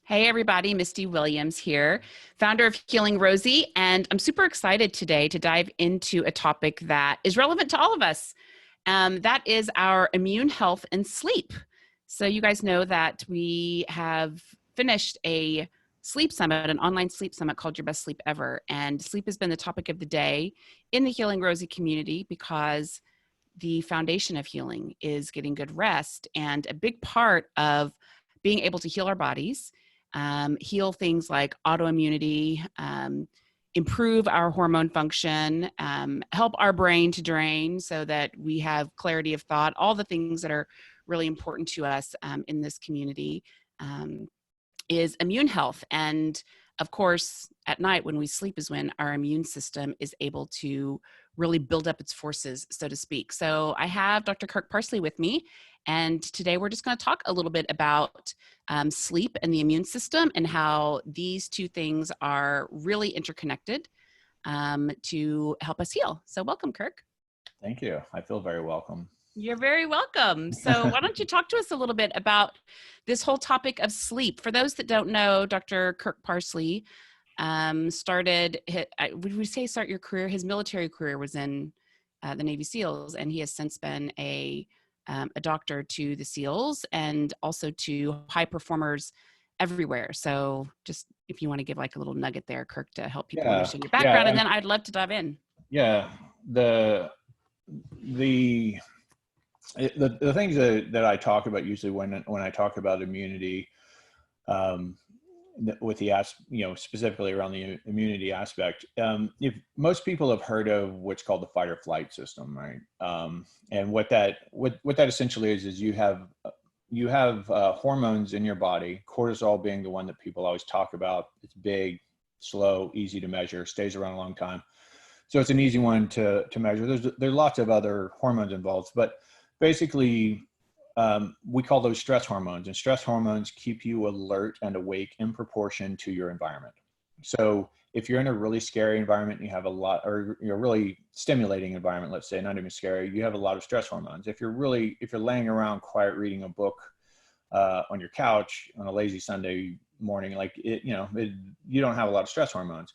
Hey everybody, Misty Williams here, founder of Healing Rosie, and I'm super excited today to dive into a topic that is relevant to all of us. That is our immune health and sleep. So you guys know that we have finished a sleep summit, an online sleep summit called Your Best Sleep Ever, and sleep has been the topic of the day in the Healing Rosie community because the foundation of healing is getting good rest, and a big part of being able to heal our bodies, heal things like autoimmunity, improve our hormone function, help our brain to drain so that we have clarity of thought, all the things that are really important to us in this community, um, is immune health. And of course, at night when we sleep is when our immune system is able to really build up its forces, so to speak. So I have Dr. Kirk Parsley with me, and today we're just going to talk a little bit about sleep and the immune system and how these two things are really interconnected to help us heal. So welcome, Kirk. Thank you. I feel very welcome. You're very welcome. So why don't you talk to us a little bit about this whole topic of sleep? For those that don't know, Dr. Kirk Parsley started, would we say start your career? His military career was in the Navy SEALs, and he has since been a doctor to the SEALs and also to high performers everywhere. So just if you want to give like a little nugget there, Kirk, to help people understand your background, and then I'd love to dive in. Yeah, the things that I talk about usually when I talk about immunity, with the specifically around the immunity aspect, if most people have heard of what's called the fight or flight system, right? And what that essentially is you have hormones in your body, cortisol being the one that people always talk about. It's big, slow, easy to measure, stays around a long time. So it's an easy one to measure. There's lots of other hormones involved, but basically we call those stress hormones, and stress hormones keep you alert and awake in proportion to your environment. So if you're in a really scary environment, you have a lot, or you're really stimulating environment, let's say, not even scary, you have a lot of stress hormones. If you're laying around quiet, reading a book on your couch on a lazy Sunday morning, you don't have a lot of stress hormones.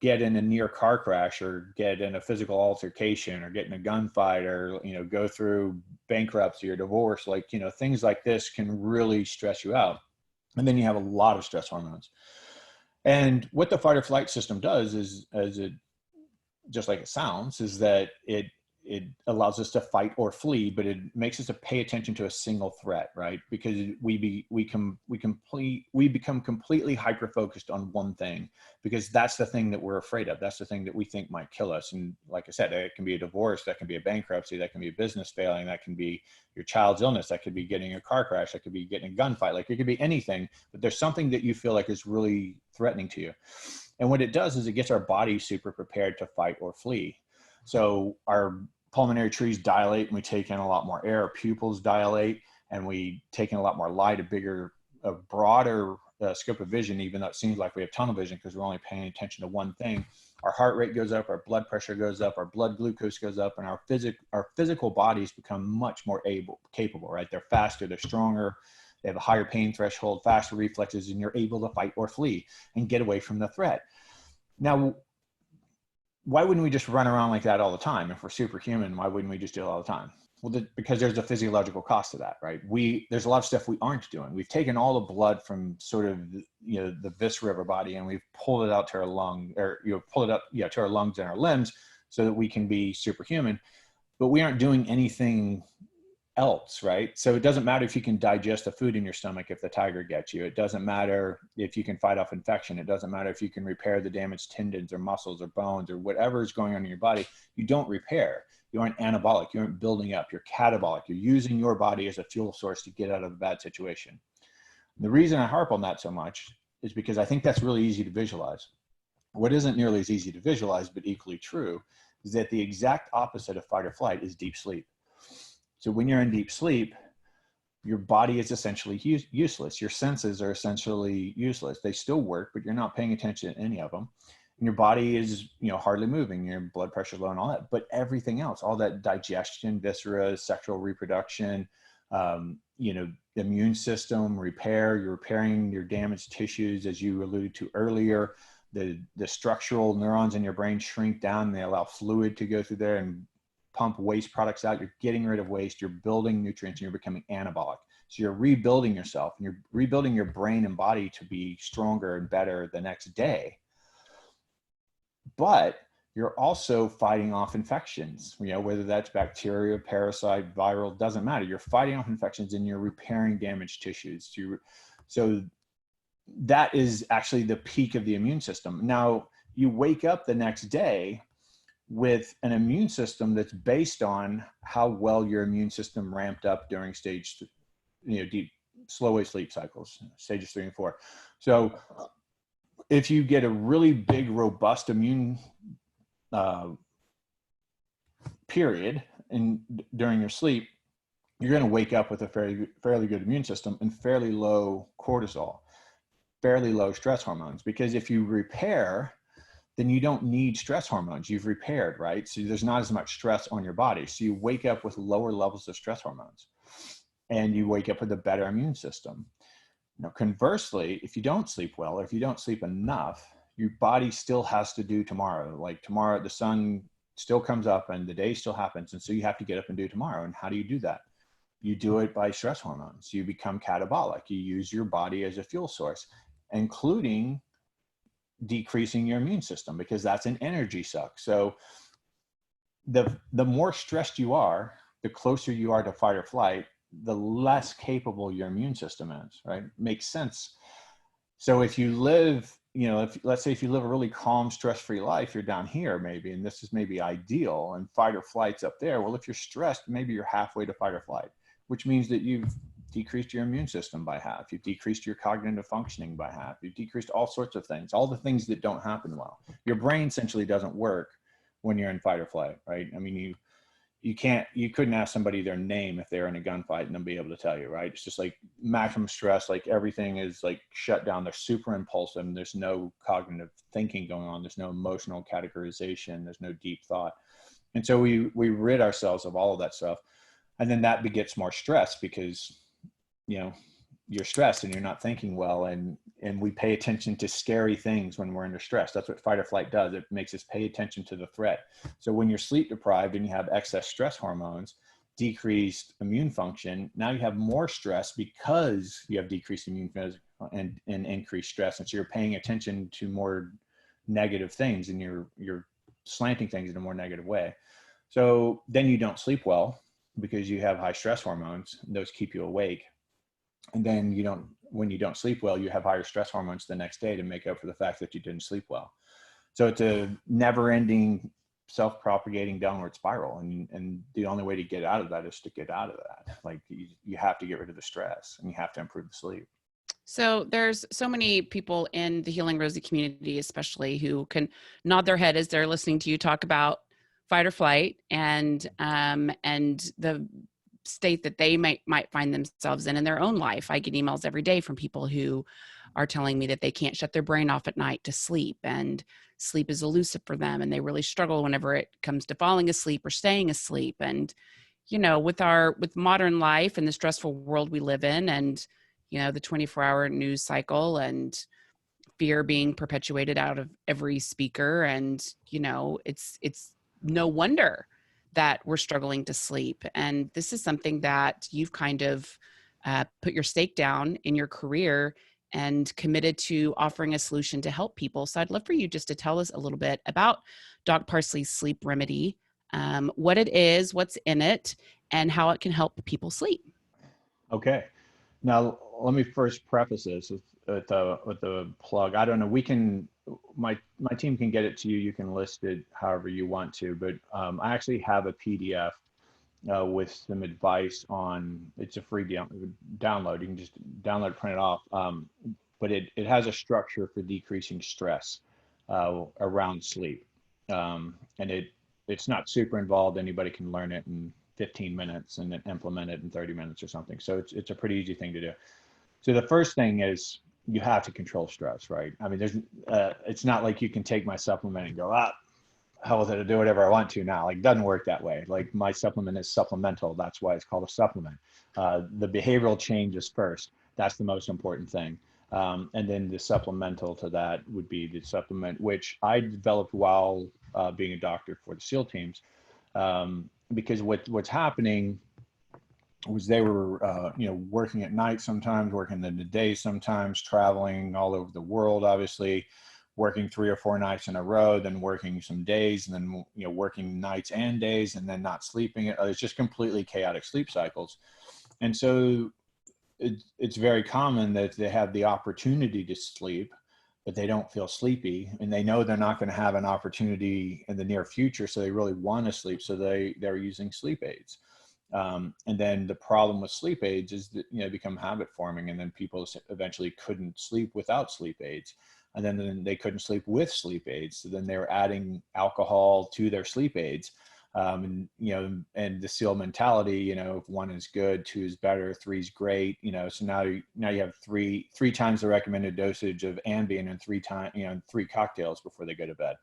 Get in a near car crash, or get in a physical altercation, or get in a gunfight, or, go through bankruptcy or divorce, things like this can really stress you out. And then you have a lot of stress hormones. And what the fight or flight system does is, just like it sounds, is that it allows us to fight or flee, but it makes us to pay attention to a single threat, right? Because we become completely hyper-focused on one thing, because that's the thing that we're afraid of. That's the thing that we think might kill us. And like I said, it can be a divorce, that can be a bankruptcy, that can be a business failing, that can be your child's illness, that could be getting a car crash, that could be getting a gunfight, it could be anything, but there's something that you feel like is really threatening to you. And what it does is it gets our body super prepared to fight or flee. So our pulmonary trees dilate and we take in a lot more air. Our pupils dilate and we take in a lot more light, a broader scope of vision, even though it seems like we have tunnel vision because we're only paying attention to one thing. Our heart rate goes up, our blood pressure goes up, our blood glucose goes up, and our physical bodies become much more capable, right? They're faster, they're stronger, they have a higher pain threshold, faster reflexes, and you're able to fight or flee and get away from the threat. Now, why wouldn't we just run around like that all the time? If we're superhuman, why wouldn't we just do it all the time? Well, because there's a physiological cost to that, right? There's a lot of stuff we aren't doing. We've taken all the blood from sort of, the viscera of our body, and we've pulled it out to our lung, or pull it up, to our lungs and our limbs so that we can be superhuman, but we aren't doing anything else, right? So it doesn't matter if you can digest the food in your stomach if the tiger gets you. It doesn't matter if you can fight off infection. It doesn't matter if you can repair the damaged tendons or muscles or bones or whatever is going on in your body. You don't repair. You aren't anabolic. You aren't building up. You're catabolic. You're using your body as a fuel source to get out of a bad situation. And the reason I harp on that so much is because I think that's really easy to visualize. What isn't nearly as easy to visualize, but equally true, is that the exact opposite of fight or flight is deep sleep. So when you're in deep sleep, your body is essentially useless. Your senses are essentially useless. They still work, but you're not paying attention to any of them. And your body is, hardly moving. Your blood pressure is low and all that. But everything else, all that digestion, viscera, sexual reproduction, immune system repair. You're repairing your damaged tissues, as you alluded to earlier. The structural neurons in your brain shrink down. They allow fluid to go through there and pump waste products out. You're getting rid of waste. You're building nutrients, and you're becoming anabolic. So you're rebuilding yourself, and you're rebuilding your brain and body to be stronger and better the next day. But you're also fighting off infections, whether that's bacteria, parasite, viral, doesn't matter. You're fighting off infections and you're repairing damaged tissues. So that is actually the peak of the immune system. Now, you wake up the next day with an immune system that's based on how well your immune system ramped up during deep, slow wave sleep cycles, stages 3 and 4. So if you get a really big, robust immune period during your sleep, you're going to wake up with a fairly good immune system and fairly low cortisol, fairly low stress hormones. Because if you repair, then you don't need stress hormones. You've repaired, right? So there's not as much stress on your body. So you wake up with lower levels of stress hormones, and you wake up with a better immune system. Now, conversely, if you don't sleep well, or if you don't sleep enough, your body still has to do tomorrow. Like tomorrow, the sun still comes up and the day still happens. And so you have to get up and do tomorrow. And how do you do that? You do it by stress hormones. You become catabolic. You use your body as a fuel source, including decreasing your immune system, because that's an energy suck. So the more stressed you are, the closer you are to fight or flight, the less capable your immune system is, right? Makes sense. So if you live, let's say if you live a really calm, stress-free life, you're down here maybe, and this is maybe ideal, and fight or flight's up there. Well, if you're stressed, maybe you're halfway to fight or flight, which means that you've decreased your immune system by half. You've decreased your cognitive functioning by half. You've decreased all sorts of things, all the things that don't happen well. Your brain essentially doesn't work when you're in fight or flight, right? I mean, you couldn't ask somebody their name if they're in a gunfight and they'll be able to tell you, right? It's just like maximum stress, like everything is like shut down. They're super impulsive, and there's no cognitive thinking going on. There's no emotional categorization. There's no deep thought. And so we rid ourselves of all of that stuff. And then that begets more stress because, you're stressed and you're not thinking well. And we pay attention to scary things when we're under stress. That's what fight or flight does. It makes us pay attention to the threat. So when you're sleep deprived and you have excess stress hormones, decreased immune function, now you have more stress because you have decreased immune and increased stress. And so you're paying attention to more negative things, and you're slanting things in a more negative way. So then you don't sleep well because you have high stress hormones. Those keep you awake. And then when you don't sleep well, you have higher stress hormones the next day to make up for the fact that you didn't sleep well. So it's a never ending, self-propagating downward spiral. And the only way to get out of that is to get out of that. Like you have to get rid of the stress, and you have to improve the sleep. So there's so many people in the Healing Rosie community, especially, who can nod their head as they're listening to you talk about fight or flight and the state that they might find themselves in their own life. I get emails every day from people who are telling me that they can't shut their brain off at night to sleep, and sleep is elusive for them, and they really struggle whenever it comes to falling asleep or staying asleep. And with modern life and the stressful world we live in, and the 24-hour news cycle and fear being perpetuated out of every speaker, and it's no wonder that we're struggling to sleep. And this is something that you've kind of put your stake down in your career and committed to offering a solution to help people. So I'd love for you just to tell us a little bit about Doc Parsley's sleep remedy, what it is, what's in it, and how it can help people sleep. Okay. Now, let me first preface this with the plug. I don't know. My team can get it to you. You can list it however you want to, but I actually have a PDF with some advice on. It's a free download. You can just download, print it off. But it has a structure for decreasing stress around sleep, and it's not super involved. Anybody can learn it in 15 minutes and then implement it in 30 minutes or something. So it's a pretty easy thing to do. So the first thing is you have to control stress, right? I mean, it's not like you can take my supplement and go, hell with it, to do whatever I want to now. Like, it doesn't work that way. Like, my supplement is supplemental. That's why it's called a supplement. The behavioral change is first. That's the most important thing. And then the supplemental to that would be the supplement, which I developed while being a doctor for the SEAL teams. Because what's happening was they were, working at night sometimes, working in the day sometimes, traveling all over the world, obviously, working 3 or 4 nights in a row, then working some days, and then, working nights and days, and then not sleeping. It's just completely chaotic sleep cycles. And so it's very common that they have the opportunity to sleep, but they don't feel sleepy, and they know they're not going to have an opportunity in the near future. So they really want to sleep. So they're using sleep aids. And then the problem with sleep aids is that, become habit forming, and then people eventually couldn't sleep without sleep aids. And then they couldn't sleep with sleep aids. So then they were adding alcohol to their sleep aids. And the SEAL mentality, if 1 is good, 2 is better, 3 is great, so now you have three times the recommended dosage of Ambien and 3 cocktails before they go to bed.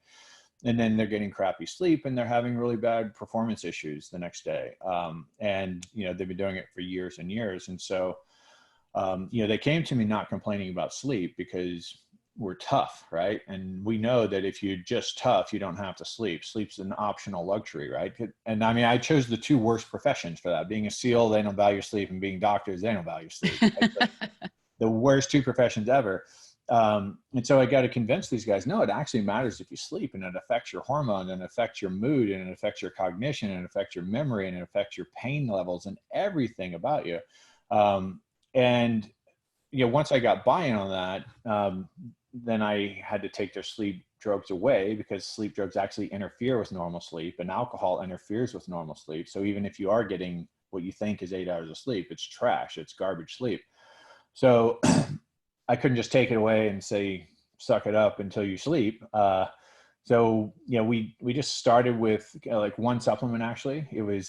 And then they're getting crappy sleep, and they're having really bad performance issues the next day. And they've been doing it for years and years. And so, they came to me not complaining about sleep because we're tough, right? And we know that if you're just tough, you don't have to sleep. Sleep's an optional luxury, right? And I mean, I chose the 2 worst professions for that. Being a SEAL, they don't value sleep, and being doctors, they don't value sleep. The worst 2 professions ever. And so I got to convince these guys, no, it actually matters if you sleep, and it affects your hormone, and it affects your mood, and it affects your cognition, and it affects your memory, and it affects your pain levels and everything about you. And once I got buy-in on that, then I had to take their sleep drugs away, because sleep drugs actually interfere with normal sleep, and alcohol interferes with normal sleep. So even if you are getting what you think is 8 hours of sleep, it's trash, it's garbage sleep. So I couldn't just take it away and say, suck it up until you sleep. So we just started with like 1 supplement. Actually, it was,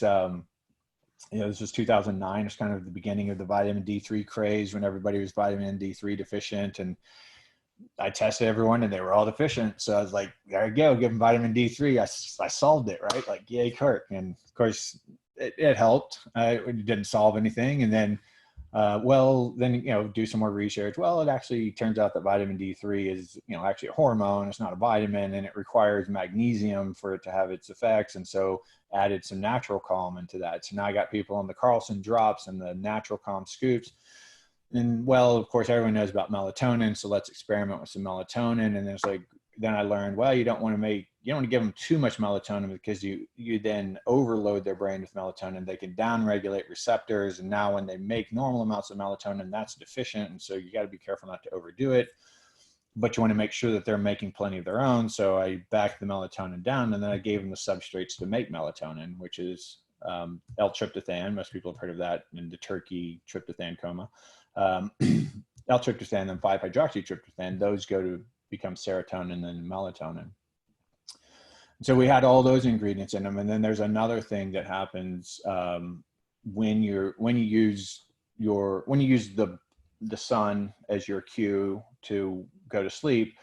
this was 2009. It's kind of the beginning of the vitamin D3 craze, when everybody was vitamin D3 deficient. And I tested everyone, and they were all deficient. So I was like, there you go, give them vitamin D3. I solved it, right? Like, yay, Kirk. And of course it helped. It didn't solve anything. And then, then, do some more research. Well, it actually turns out that vitamin D3 is, actually a hormone. It's not a vitamin, and it requires magnesium for it to have its effects. And so added some natural calm into that. So now I got people on the Carlson drops and the natural calm scoops. And well, of course, everyone knows about melatonin. So let's experiment with some melatonin. And it's like, then I learned, well, you don't want to give them too much melatonin, because you then overload their brain with melatonin. They can downregulate receptors. And now when they make normal amounts of melatonin, that's deficient. And so you got to be careful not to overdo it, but you want to make sure that they're making plenty of their own. So I backed the melatonin down, and then I gave them the substrates to make melatonin, which is L-tryptophan. Most people have heard of that in the turkey tryptophan coma. L-tryptophan and 5-hydroxytryptophan, those go to become serotonin and melatonin. So we had all those ingredients in them. And then there's another thing that happens when you use the sun as your cue to go to sleep,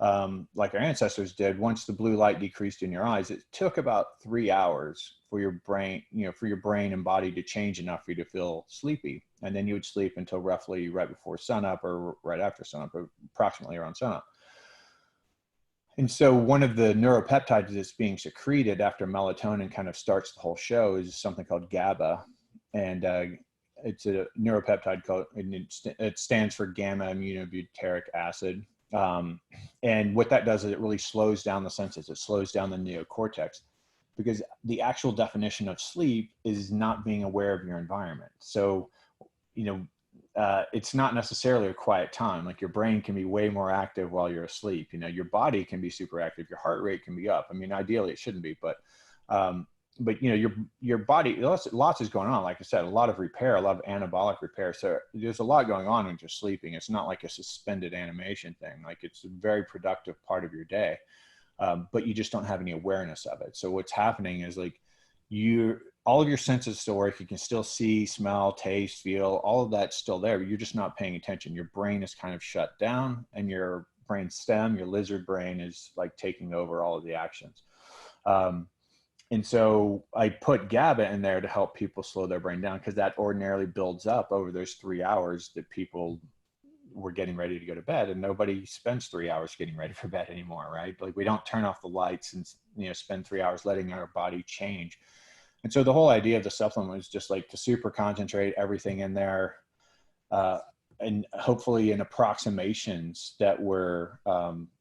like our ancestors did. Once the blue light decreased in your eyes, it took about 3 hours for your brain, and body to change enough for you to feel sleepy. And then you would sleep until roughly right before sunup, or right after sunup, or approximately around sunup. And so one of the neuropeptides that's being secreted after melatonin kind of starts the whole show is something called GABA. And it's a neuropeptide called, and it stands for gamma aminobutyric acid. And what that does is it really slows down the senses. It slows down the neocortex, because the actual definition of sleep is not being aware of your environment. So, it's not necessarily a quiet time. Like, your brain can be way more active while you're asleep. Your body can be super active. Your heart rate can be up. I mean, ideally it shouldn't be, but your body, lots is going on. Like I said, a lot of repair, a lot of anabolic repair. So there's a lot going on when you're sleeping. It's not like a suspended animation thing. Like, it's a very productive part of your day. But you just don't have any awareness of it. So what's happening is, like, all of your senses still work. You can still see, smell, taste, feel, all of that's still there. But you're just not paying attention. Your brain is kind of shut down, and your brain stem, your lizard brain, is like taking over all of the actions. And so I put GABA in there to help people slow their brain down, because that ordinarily builds up over those 3 hours that people were getting ready to go to bed, and nobody spends 3 hours getting ready for bed anymore, right? Like, we don't turn off the lights and, spend 3 hours letting our body change. And so the whole idea of the supplement was just like to super concentrate everything in there, and hopefully in approximations that were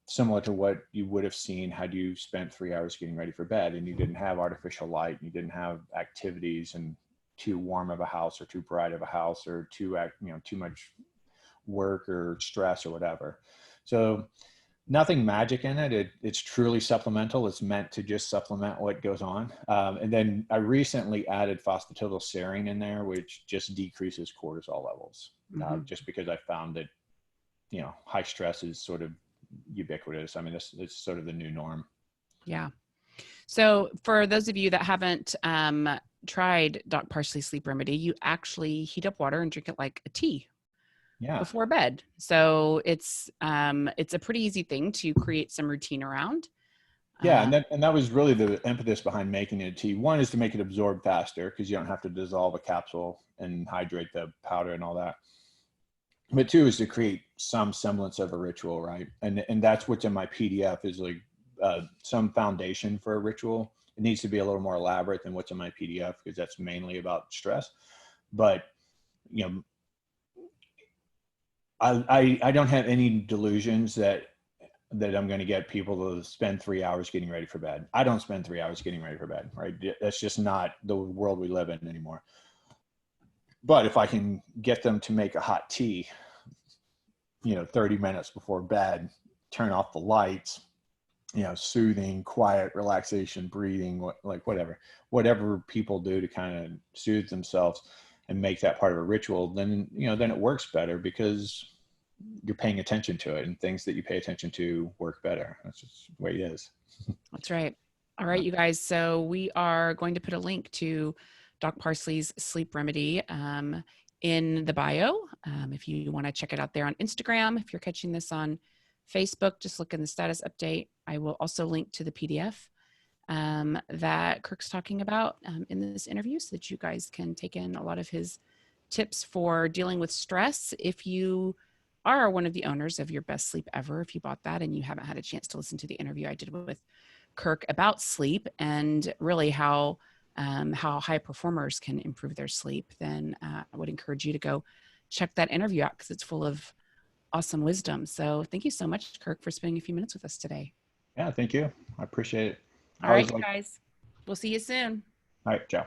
similar to what you would have seen had you spent 3 hours getting ready for bed, and you didn't have artificial light, and you didn't have activities and too warm of a house or too bright of a house, or too much work or stress or whatever. So nothing magic in it. It's truly supplemental. It's meant to just supplement what goes on. And then I recently added phosphatidylserine in there, which just decreases cortisol levels, just because I found that, high stress is sort of ubiquitous. I mean, it's sort of the new norm. Yeah. So for those of you that haven't tried Doc Parsley Sleep Remedy, you actually heat up water and drink it like a tea before bed. So it's a pretty easy thing to create some routine around. Yeah, and that was really the impetus behind making it a tea. One is to make it absorb faster, because you don't have to dissolve a capsule and hydrate the powder and all that. But two is to create some semblance of a ritual, right? And that's what's in my PDF, is like some foundation for a ritual. It needs to be a little more elaborate than what's in my PDF, because that's mainly about stress. But I don't have any delusions that I'm going to get people to spend 3 hours getting ready for bed. I don't spend 3 hours getting ready for bed, right? That's just not the world we live in anymore. But if I can get them to make a hot tea, 30 minutes before bed, turn off the lights, soothing, quiet, relaxation, breathing, whatever people do to kind of soothe themselves and make that part of a ritual, then it works better, because you're paying attention to it, and things that you pay attention to work better. That's just the way it is. That's right. All right, you guys. So we are going to put a link to Doc Parsley's Sleep Remedy in the bio. If you want to check it out there on Instagram, if you're catching this on Facebook, just look in the status update. I will also link to the PDF that Kirk's talking about in this interview, so that you guys can take in a lot of his tips for dealing with stress. If you are one of the owners of Your Best Sleep Ever, if you bought that and you haven't had a chance to listen to the interview I did with Kirk about sleep, and really how high performers can improve their sleep, then I would encourage you to go check that interview out, because it's full of awesome wisdom. So thank you so much, Kirk, for spending a few minutes with us today. Yeah, thank you. I appreciate it. All right, guys. We'll see you soon. All right, ciao.